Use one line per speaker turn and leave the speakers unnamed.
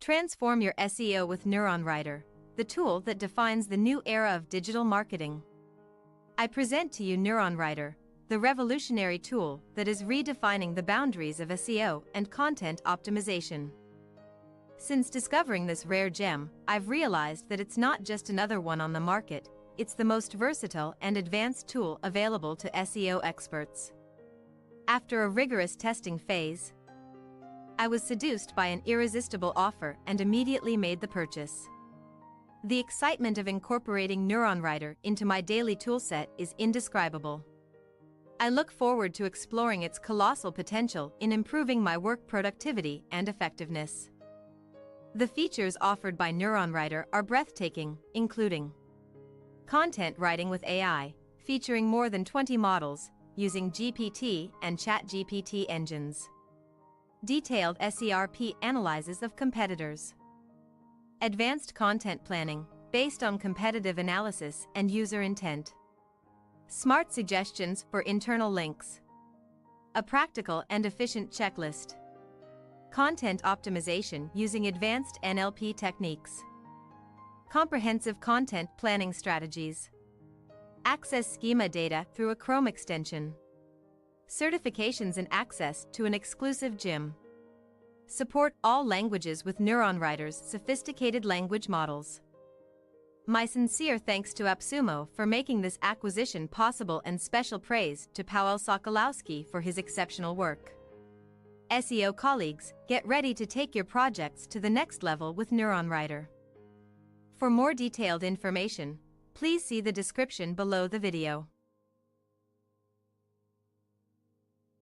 Transform your SEO with NeuronWriter, the tool that defines the new era of digital marketing. I present to you NeuronWriter, the revolutionary tool that is redefining the boundaries of SEO and content optimization. Since discovering this rare gem, I've realized that it's not just another one on the market, it's the most versatile and advanced tool available to SEO experts. After a rigorous testing phase, I was seduced by an irresistible offer and immediately made the purchase. The excitement of incorporating NeuronWriter into my daily toolset is indescribable. I look forward to exploring its colossal potential in improving my work productivity and effectiveness. The features offered by NeuronWriter are breathtaking, including content writing with AI, featuring more than 20 models, using GPT and ChatGPT engines. Detailed SERP analysis of competitors. Advanced content planning, based on competitive analysis and user intent. Smart suggestions for internal links. A practical and efficient checklist. Content optimization using advanced NLP techniques. Comprehensive content planning strategies. Access schema data through a Chrome extension. Certifications and access to an exclusive gym. Support all languages with NeuronWriter's sophisticated language models. My sincere thanks to AppSumo for making this acquisition possible, and special praise to Paweł Sokolowski for his exceptional work. SEO colleagues, get ready to take your projects to the next level with NeuronWriter. For more detailed information, please see the description below the video.